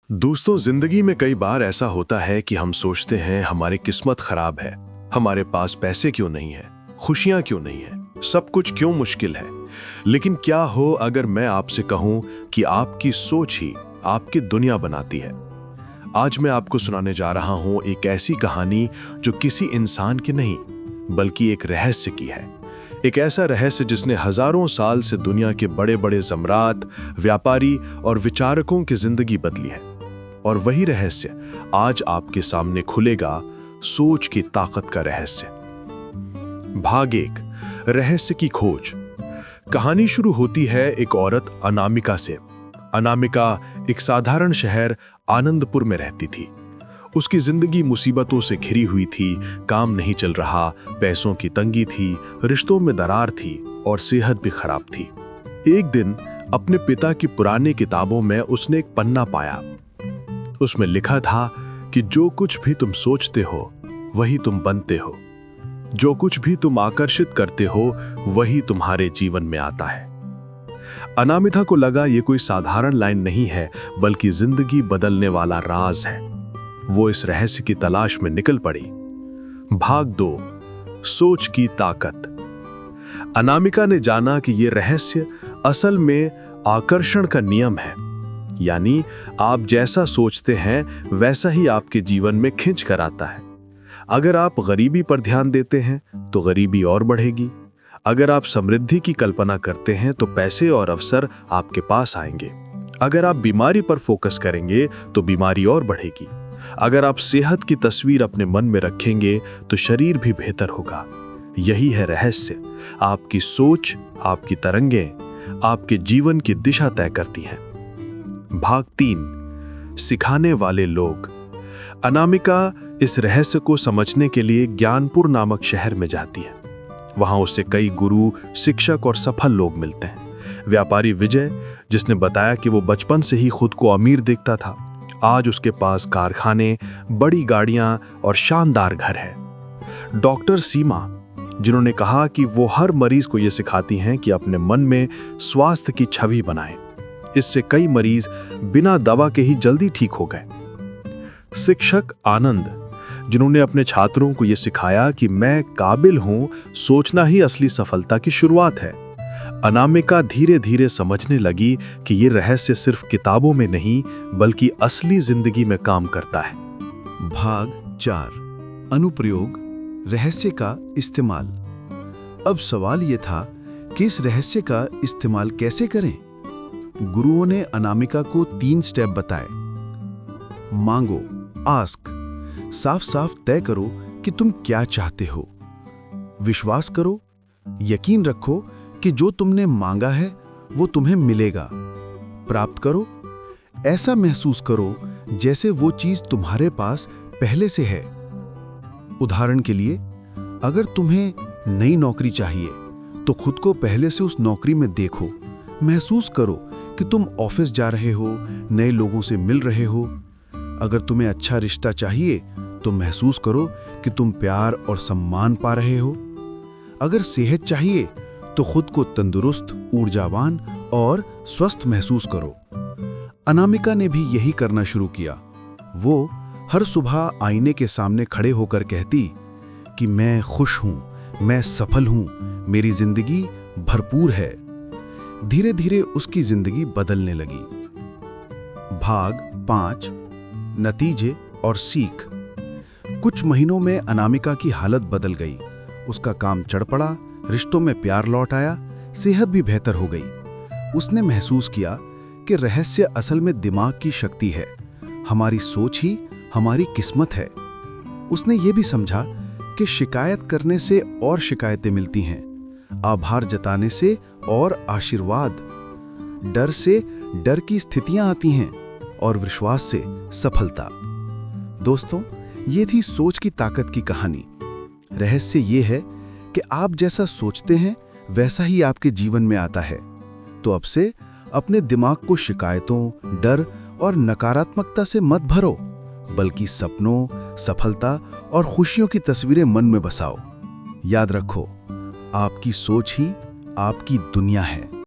दोस्तों, जिंदगी में कई बार ऐसा होता है कि हम सोचते हैं हमारी किस्मत खराब है, हमारे पास पैसे क्यों नहीं है, खुशियां क्यों नहीं है, सब कुछ क्यों मुश्किल है। लेकिन क्या हो अगर मैं आपसे कहूं कि आपकी सोच ही आपकी दुनिया बनाती है। आज मैं आपको सुनाने जा रहा हूं एक ऐसी कहानी जो किसी इंसान की नहीं बल्कि एक रहस्य की है। एक ऐसा रहस्य जिसने हजारों साल से दुनिया के बड़े बड़े सम्राट, व्यापारी और विचारकों की जिंदगी बदली है। और वही रहस्य आज आपके सामने खुलेगा, सोच की ताकत का रहस्य। भाग 1, रहस्य की खोज। कहानी शुरू होती है एक औरत अनामिका से। अनामिका एक साधारण शहर आनंदपुर में रहती थी। उसकी जिंदगी मुसीबतों से घिरी हुई थी, काम नहीं चल रहा, पैसों की तंगी थी, रिश्तों में दरार थी और सेहत भी खराब थी। एक दिन अपने पिता की पुरानी किताबों में उसने एक पन्ना पाया। उसमें लिखा था कि जो कुछ भी तुम सोचते हो वही तुम बनते हो, जो कुछ भी तुम आकर्षित करते हो वही तुम्हारे जीवन में आता है। अनामिका को लगा ये कोई साधारण लाइन नहीं है बल्कि जिंदगी बदलने वाला राज है। वो इस रहस्य की तलाश में निकल पड़ी। भाग 2, सोच की ताकत। अनामिका ने जाना कि ये रहस्य असल में आकर्षण का नियम है, यानी आप जैसा सोचते हैं वैसा ही आपके जीवन में खींच कर आता है। अगर आप गरीबी पर ध्यान देते हैं तो गरीबी और बढ़ेगी। अगर आप समृद्धि की कल्पना करते हैं तो पैसे और अवसर आपके पास आएंगे। अगर आप बीमारी पर फोकस करेंगे तो बीमारी और बढ़ेगी। अगर आप सेहत की तस्वीर अपने मन में रखेंगे तो शरीर भी बेहतर होगा। यही है रहस्य। आपकी सोच, आपकी तरंगें आपके जीवन की दिशा तय करती हैं। भाग 3, सिखाने वाले लोग। अनामिका इस रहस्य को समझने के लिए ज्ञानपुर नामक शहर में जाती है। वहां उससे कई गुरु, शिक्षक और सफल लोग मिलते हैं। व्यापारी विजय, जिसने बताया कि वो बचपन से ही खुद को अमीर देखता था, आज उसके पास कारखाने, बड़ी गाड़ियां और शानदार घर है। डॉक्टर सीमा, जिन्होंने कहा कि वो हर मरीज को ये सिखाती हैं कि अपने मन में स्वास्थ्य की छवि बनाएं। इससे कई मरीज बिना दवा के ही जल्दी ठीक हो गए। शिक्षक आनंद, जिन्होंने अपने छात्रों को यह सिखाया कि मैं काबिल हूं, सोचना ही असली सफलता की शुरुआत है। अनामिका धीरे धीरे समझने लगी कि यह रहस्य सिर्फ किताबों में नहीं बल्कि असली जिंदगी में काम करता है। भाग 4, अनुप्रयोग, रहस्य का इस्तेमाल। अब सवाल यह था कि इस रहस्य का इस्तेमाल कैसे करें। गुरुओं ने अनामिका को 3 स्टेप बताए। मांगो, आस्क, साफ साफ तय करो कि तुम क्या चाहते हो। विश्वास करो, यकीन रखो कि जो तुमने मांगा है वो तुम्हें मिलेगा। प्राप्त करो, ऐसा महसूस करो जैसे वो चीज तुम्हारे पास पहले से है। उदाहरण के लिए, अगर तुम्हें नई नौकरी चाहिए तो खुद को पहले से उस नौकरी में देखो। महसूस करो कि तुम ऑफिस जा रहे हो, नए लोगों से मिल रहे हो। अगर तुम्हें अच्छा रिश्ता चाहिए तो महसूस करो कि तुम प्यार और सम्मान पा रहे हो। अगर सेहत चाहिए तो खुद को तंदुरुस्त, ऊर्जावान और स्वस्थ महसूस करो। अनामिका ने भी यही करना शुरू किया। वो हर सुबह आईने के सामने खड़े होकर कहती कि मैं खुश हूं, मैं सफल हूं, मेरी जिंदगी भरपूर है। धीरे धीरे उसकी जिंदगी बदलने लगी। भाग 5, नतीजे और सीख। कुछ महीनों में अनामिका की हालत बदल गई। उसका काम चढ़ पड़ा, रिश्तों में प्यार लौट आया, सेहत भी बेहतर हो गई। उसने महसूस किया कि रहस्य असल में दिमाग की शक्ति है। हमारी सोच ही हमारी किस्मत है। उसने ये भी समझा कि शिकायत करने से और शिकायतें मिलती हैं, आभार जताने से और आशीर्वाद, डर से डर की स्थितियां आती हैं और विश्वास से सफलता। दोस्तों, ये थी सोच की ताकत की कहानी। रहस्य ये है कि आप जैसा सोचते हैं वैसा ही आपके जीवन में आता है। तो अब से अपने दिमाग को शिकायतों, डर और नकारात्मकता से मत भरो, बल्कि सपनों, सफलता और खुशियों की तस्वीरें मन में बसाओ। याद रखो, आपकी सोच ही आपकी दुनिया है।